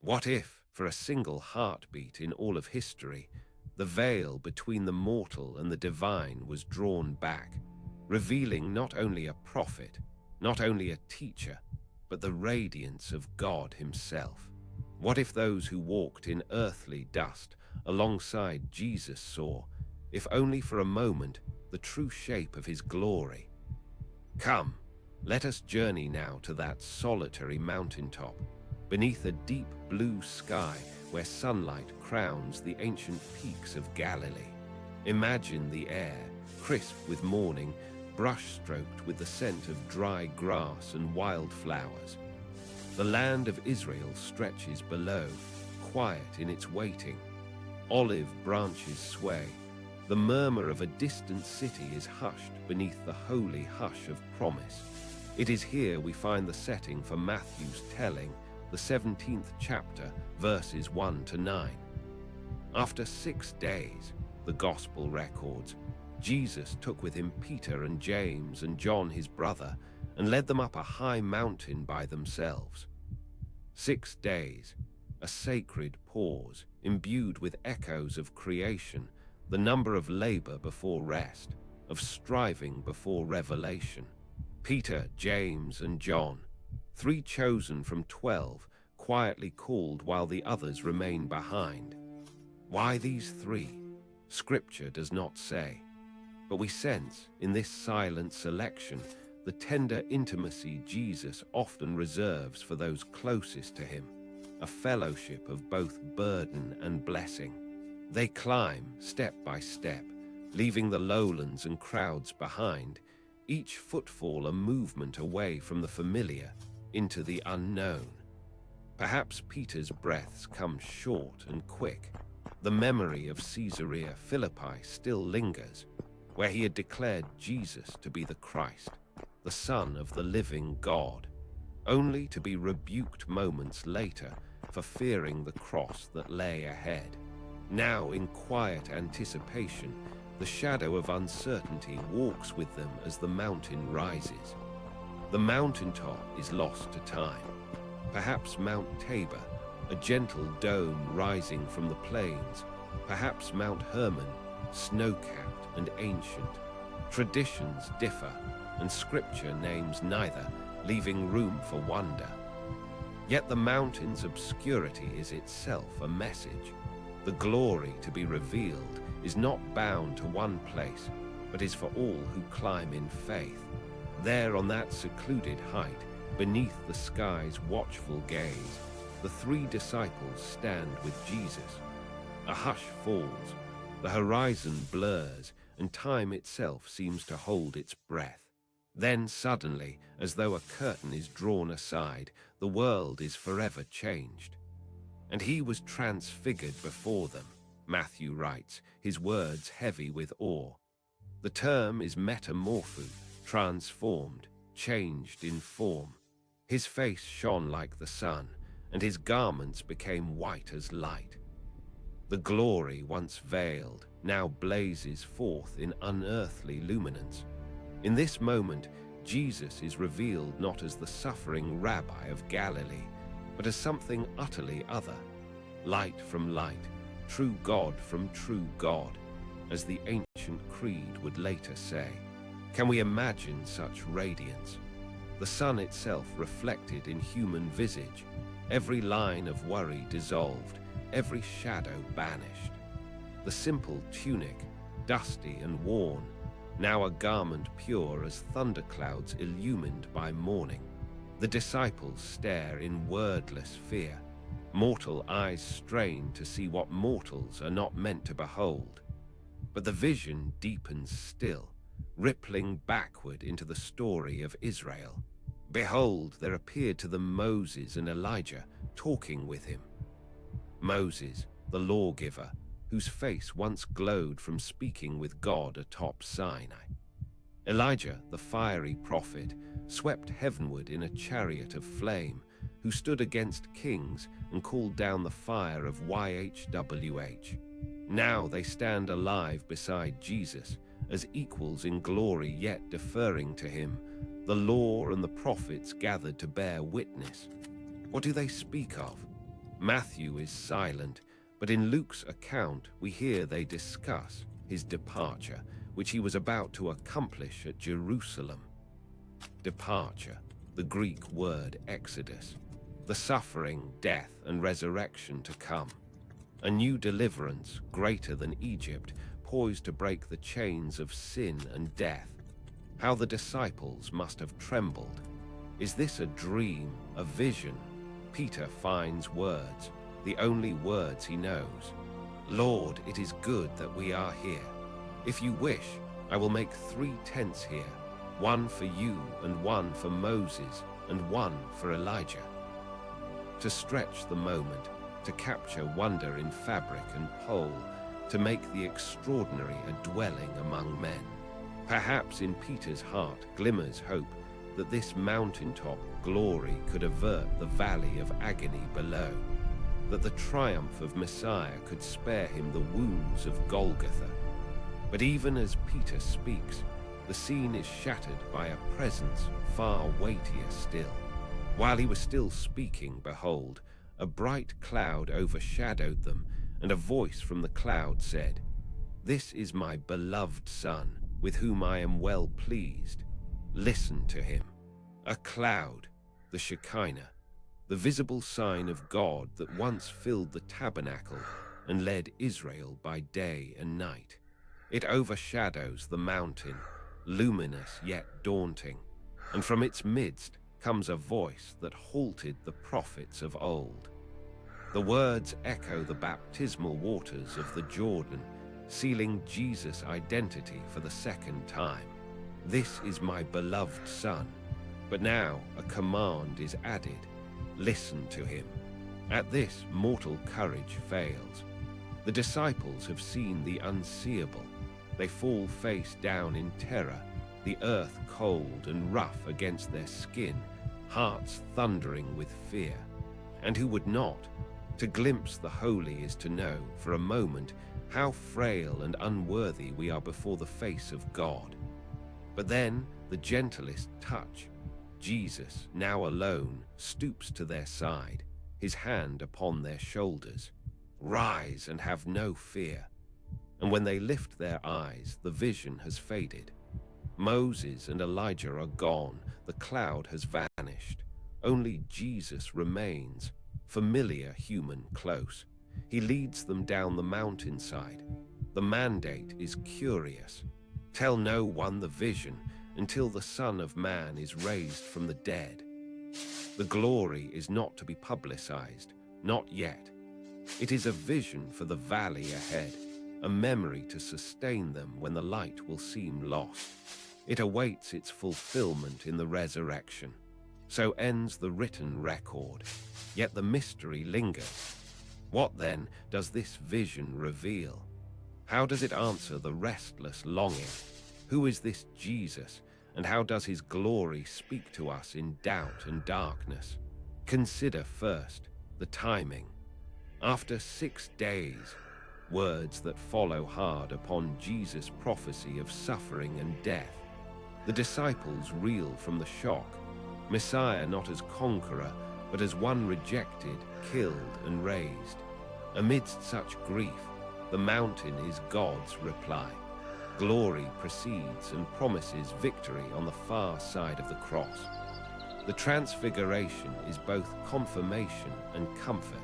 What if, for a single heartbeat in all of history, the veil between the mortal and the divine was drawn back, revealing not only a prophet, not only a teacher, but the radiance of God himself? What if those who walked in earthly dust alongside Jesus saw, if only for a moment, the true shape of his glory? Come, let us journey now to that solitary mountaintop, beneath a deep blue sky where sunlight crowns the ancient peaks of Galilee. Imagine the air, crisp with morning, brush-stroked with the scent of dry grass and wildflowers. The land of Israel stretches below, quiet in its waiting. Olive branches sway. The murmur of a distant city is hushed beneath the holy hush of promise. It is here we find the setting for Matthew's telling, the 17th chapter, verses 1 to 9. After 6 days, the Gospel records, Jesus took with him Peter and James and John his brother and led them up a high mountain by themselves. 6 days, a sacred pause, imbued with echoes of creation, the number of labor before rest, of striving before revelation. Peter, James, and John, 3 chosen from 12, quietly called while the others remain behind. Why these 3? Scripture does not say. But we sense, in this silent selection, the tender intimacy Jesus often reserves for those closest to him, a fellowship of both burden and blessing. They climb, step by step, leaving the lowlands and crowds behind, each footfall a movement away from the familiar into the unknown. Perhaps Peter's breaths come short and quick. The memory of Caesarea Philippi still lingers, where he had declared Jesus to be the Christ, the Son of the living God, only to be rebuked moments later for fearing the cross that lay ahead. Now, in quiet anticipation, the shadow of uncertainty walks with them as the mountain rises. The mountaintop is lost to time. Perhaps Mount Tabor, a gentle dome rising from the plains. Perhaps Mount Hermon, snow-capped and ancient. Traditions differ, and Scripture names neither, leaving room for wonder. Yet the mountain's obscurity is itself a message. The glory to be revealed is not bound to one place, but is for all who climb in faith. There on that secluded height, beneath the sky's watchful gaze, the 3 disciples stand with Jesus. A hush falls, the horizon blurs, and time itself seems to hold its breath. Then suddenly, as though a curtain is drawn aside, the world is forever changed. And he was transfigured before them, Matthew writes, his words heavy with awe. The term is metamorpho, transformed, changed in form. His face shone like the sun, and his garments became white as light. The glory once veiled now blazes forth in unearthly luminance. In this moment, Jesus is revealed not as the suffering rabbi of Galilee, but as something utterly other, light from light, true God from true God, as the ancient creed would later say. Can we imagine such radiance? The sun itself reflected in human visage, every line of worry dissolved, every shadow banished. The simple tunic, dusty and worn, now a garment pure as thunderclouds illumined by morning. The disciples stare in wordless fear, mortal eyes strain to see what mortals are not meant to behold. But the vision deepens still, rippling backward into the story of Israel. Behold, there appeared to them Moses and Elijah talking with him. Moses, the lawgiver, whose face once glowed from speaking with God atop Sinai. Elijah, the fiery prophet, swept heavenward in a chariot of flame, who stood against kings and called down the fire of YHWH. Now they stand alive beside Jesus, as equals in glory yet deferring to him, the law and the prophets gathered to bear witness. What do they speak of? Matthew is silent, but in Luke's account we hear they discuss his departure, which he was about to accomplish at Jerusalem. Departure, the Greek word exodus, the suffering, death, and resurrection to come. A new deliverance, greater than Egypt, poised to break the chains of sin and death. How the disciples must have trembled. Is this a dream, a vision? Peter finds words, the only words he knows. Lord, it is good that we are here. If you wish, I will make 3 tents here, one for you and one for Moses and one for Elijah. To stretch the moment, to capture wonder in fabric and pole, to make the extraordinary a dwelling among men. Perhaps in Peter's heart glimmers hope that this mountaintop glory could avert the valley of agony below, that the triumph of Messiah could spare him the wounds of Golgotha. But even as Peter speaks, the scene is shattered by a presence far weightier still. While he was still speaking, behold, a bright cloud overshadowed them, and a voice from the cloud said, "This is my beloved Son, with whom I am well pleased. Listen to him." A cloud, the Shekinah, the visible sign of God that once filled the tabernacle and led Israel by day and night. It overshadows the mountain, luminous yet daunting, and from its midst comes a voice that halted the prophets of old. The words echo the baptismal waters of the Jordan, sealing Jesus' identity for the second time. This is my beloved Son. But now a command is added. Listen to him. At this, mortal courage fails. The disciples have seen the unseeable. They fall face down in terror, the earth cold and rough against their skin, hearts thundering with fear. And who would not? To glimpse the holy is to know, for a moment, how frail and unworthy we are before the face of God. But then, the gentlest touch. Jesus, now alone, stoops to their side, his hand upon their shoulders. Rise and have no fear. And when they lift their eyes, the vision has faded. Moses and Elijah are gone, the cloud has vanished. Only Jesus remains, familiar human close. He leads them down the mountainside. The mandate is curious. Tell no one the vision until the Son of Man is raised from the dead. The glory is not to be publicized, not yet. It is a vision for the valley ahead, a memory to sustain them when the light will seem lost. It awaits its fulfillment in the resurrection. So ends the written record, yet the mystery lingers. What then does this vision reveal? How does it answer the restless longing? Who is this Jesus, and how does his glory speak to us in doubt and darkness? Consider first the timing. After 6 days, words that follow hard upon Jesus' prophecy of suffering and death. The disciples reel from the shock. Messiah not as conqueror, but as one rejected, killed, and raised. Amidst such grief, the mountain is God's reply. Glory precedes and promises victory on the far side of the cross. The Transfiguration is both confirmation and comfort.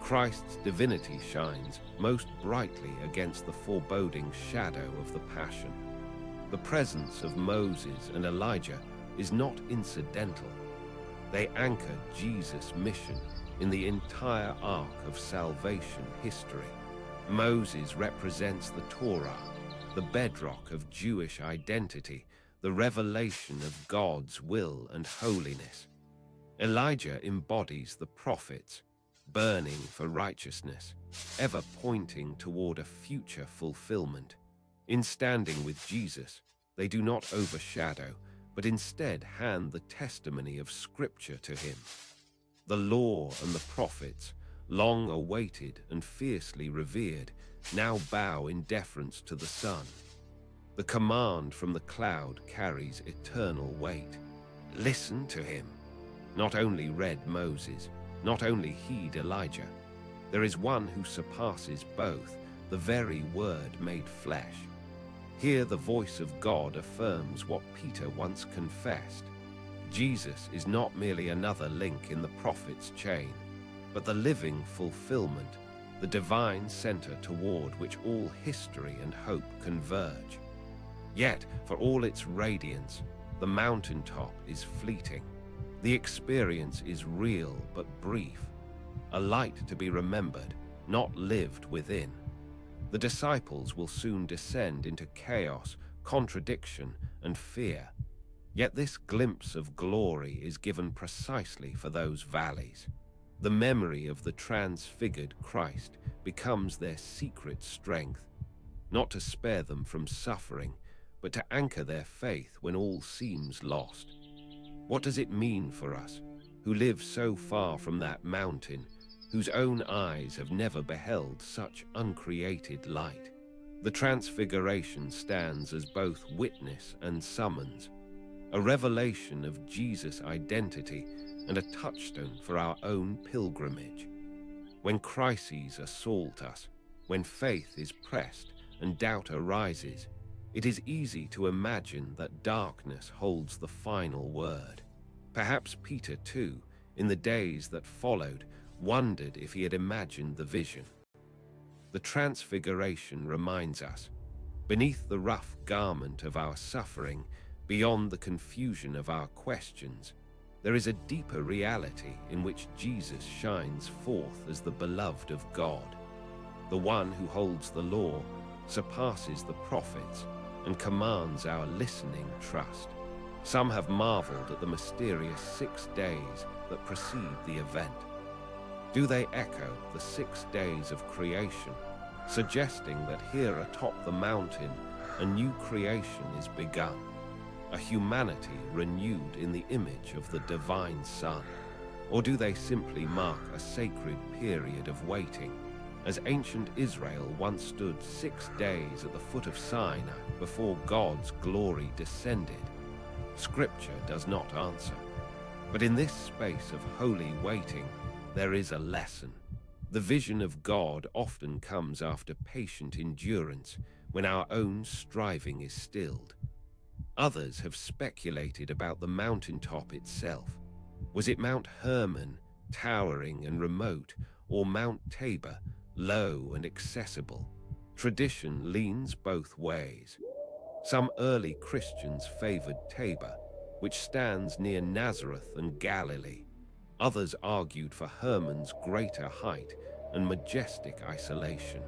Christ's divinity shines most brightly against the foreboding shadow of the Passion. The presence of Moses and Elijah is not incidental. They anchor Jesus' mission in the entire arc of salvation history. Moses represents the Torah, the bedrock of Jewish identity, the revelation of God's will and holiness. Elijah embodies the prophets, burning for righteousness, ever pointing toward a future fulfillment. In standing with Jesus, they do not overshadow, but instead hand the testimony of Scripture to him. The law and the prophets, long awaited and fiercely revered, now bow in deference to the Son. The command from the cloud carries eternal weight. Listen to him. Not only read Moses, not only heed Elijah. There is one who surpasses both, the very Word made flesh. Here the voice of God affirms what Peter once confessed. Jesus is not merely another link in the prophet's chain, but the living fulfillment, the divine center toward which all history and hope converge. Yet, for all its radiance, the mountaintop is fleeting. The experience is real but brief, a light to be remembered, not lived within. The disciples will soon descend into chaos, contradiction, and fear. Yet this glimpse of glory is given precisely for those valleys. The memory of the transfigured Christ becomes their secret strength, not to spare them from suffering, but to anchor their faith when all seems lost. What does it mean for us, who live so far from that mountain, whose own eyes have never beheld such uncreated light? The Transfiguration stands as both witness and summons, a revelation of Jesus' identity and a touchstone for our own pilgrimage. When crises assault us, when faith is pressed and doubt arises, it is easy to imagine that darkness holds the final word. Perhaps Peter, too, in the days that followed, wondered if he had imagined the vision. The Transfiguration reminds us, beneath the rough garment of our suffering, beyond the confusion of our questions, there is a deeper reality in which Jesus shines forth as the beloved of God. The one who holds the law, surpasses the prophets, and commands our listening trust. Some have marveled at the mysterious 6 days that precede the event. Do they echo the 6 days of creation, suggesting that here atop the mountain a new creation is begun, a humanity renewed in the image of the divine Son? Or do they simply mark a sacred period of waiting, as ancient Israel once stood 6 days at the foot of Sinai before God's glory descended? Scripture does not answer. But in this space of holy waiting, there is a lesson. The vision of God often comes after patient endurance, when our own striving is stilled. Others have speculated about the mountaintop itself. Was it Mount Hermon, towering and remote, or Mount Tabor, low and accessible? Tradition leans both ways. Some early Christians favored Tabor, which stands near Nazareth and Galilee. Others argued for Hermon's greater height and majestic isolation.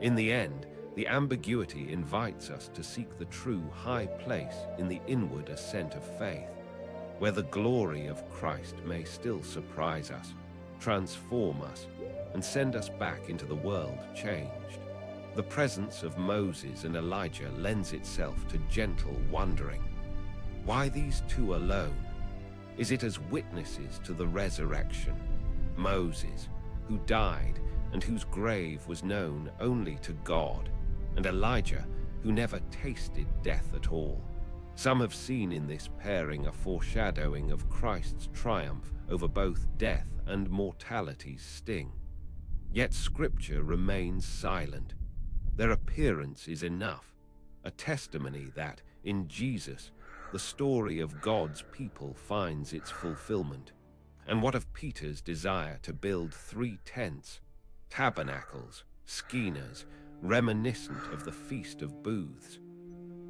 In the end, the ambiguity invites us to seek the true high place in the inward ascent of faith, where the glory of Christ may still surprise us, transform us, and send us back into the world changed. The presence of Moses and Elijah lends itself to gentle wondering. Why these two alone? Is it as witnesses to the resurrection? Moses, who died and whose grave was known only to God, and Elijah, who never tasted death at all. Some have seen in this pairing a foreshadowing of Christ's triumph over both death and mortality's sting. Yet Scripture remains silent. Their appearance is enough, a testimony that, in Jesus, the story of God's people finds its fulfillment. And what of Peter's desire to build 3 tents, tabernacles, skinas, reminiscent of the Feast of Booths?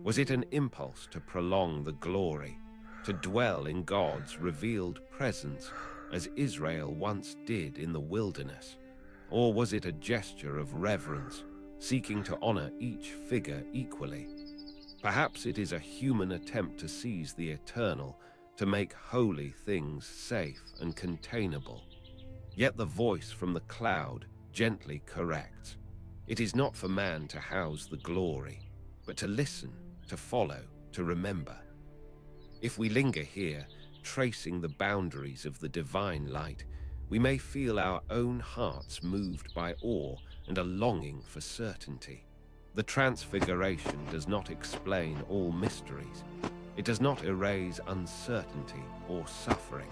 Was it an impulse to prolong the glory, to dwell in God's revealed presence as Israel once did in the wilderness? Or was it a gesture of reverence, seeking to honor each figure equally? Perhaps it is a human attempt to seize the eternal, to make holy things safe and containable. Yet the voice from the cloud gently corrects. It is not for man to house the glory, but to listen, to follow, to remember. If we linger here, tracing the boundaries of the divine light, we may feel our own hearts moved by awe and a longing for certainty. The Transfiguration does not explain all mysteries. It does not erase uncertainty or suffering.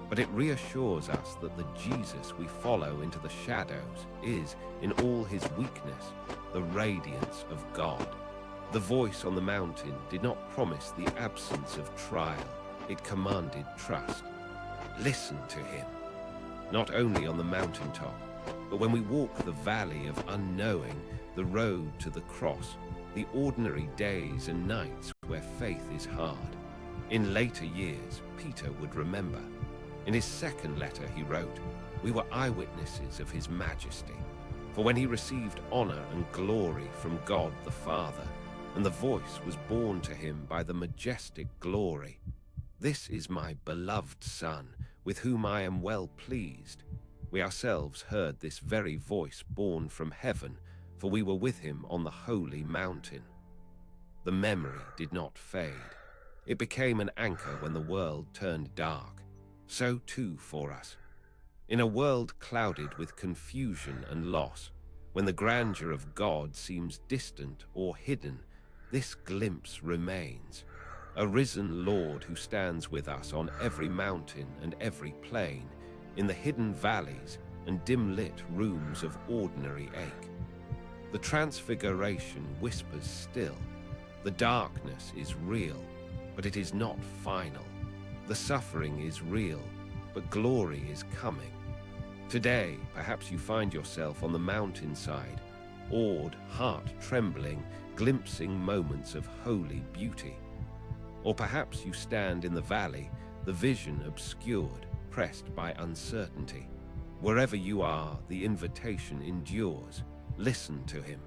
but it reassures us that the Jesus we follow into the shadows is, in all his weakness, the radiance of God. The voice on the mountain did not promise the absence of trial, it commanded trust. Listen to him, not only on the mountaintop, but when we walk the valley of unknowing, the road to the cross, the ordinary days and nights where faith is hard. In later years, Peter would remember. In his second letter he wrote, "We were eyewitnesses of his majesty. For when he received honor and glory from God the Father, and the voice was borne to him by the majestic glory, 'This is my beloved Son, with whom I am well pleased,' we ourselves heard this very voice borne from heaven, for we were with him on the holy mountain." The memory did not fade. It became an anchor when the world turned dark. So too for us. In a world clouded with confusion and loss, when the grandeur of God seems distant or hidden, this glimpse remains. A risen Lord who stands with us on every mountain and every plain, in the hidden valleys and dim-lit rooms of ordinary ache. The Transfiguration whispers still. The darkness is real, but it is not final. The suffering is real, but glory is coming. Today, perhaps you find yourself on the mountainside, awed, heart trembling, glimpsing moments of holy beauty. Or perhaps you stand in the valley, the vision obscured, pressed by uncertainty. Wherever you are, the invitation endures. Listen to him.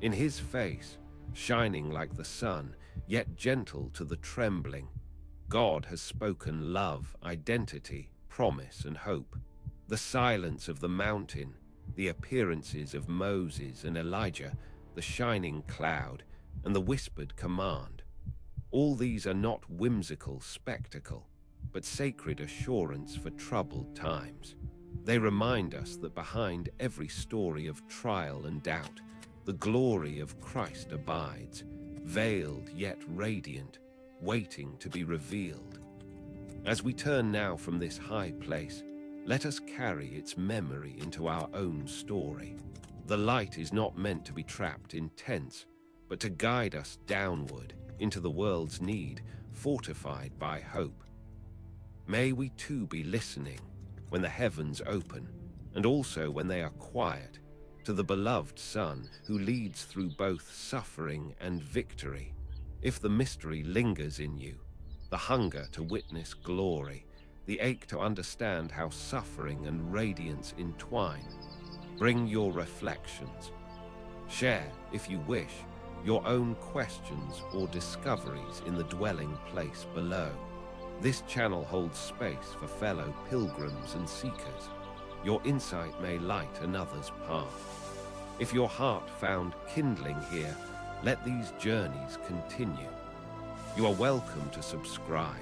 In his face, shining like the sun, yet gentle to the trembling, God has spoken love, identity, promise, and hope. The silence of the mountain, the appearances of Moses and Elijah, the shining cloud, and the whispered command. All these are not whimsical spectacle, but sacred assurance for troubled times. They remind us that behind every story of trial and doubt, the glory of Christ abides, veiled yet radiant, waiting to be revealed. As we turn now from this high place, let us carry its memory into our own story. The light is not meant to be trapped in tents, but to guide us downward into the world's need, fortified by hope. May we too be listening when the heavens open, and also when they are quiet, to the beloved Son who leads through both suffering and victory. If the mystery lingers in you, the hunger to witness glory, the ache to understand how suffering and radiance entwine, bring your reflections. Share, if you wish, your own questions or discoveries in the dwelling place below. This channel holds space for fellow pilgrims and seekers. Your insight may light another's path. If your heart found kindling here, let these journeys continue. You are welcome to subscribe,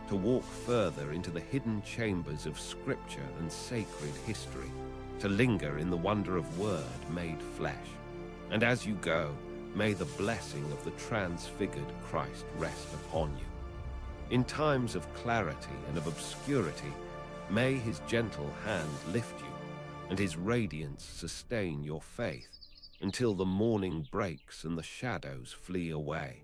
to walk further into the hidden chambers of Scripture and sacred history, to linger in the wonder of Word made flesh. And as you go, may the blessing of the transfigured Christ rest upon you. In times of clarity and of obscurity, may his gentle hand lift you, and his radiance sustain your faith, until the morning breaks and the shadows flee away.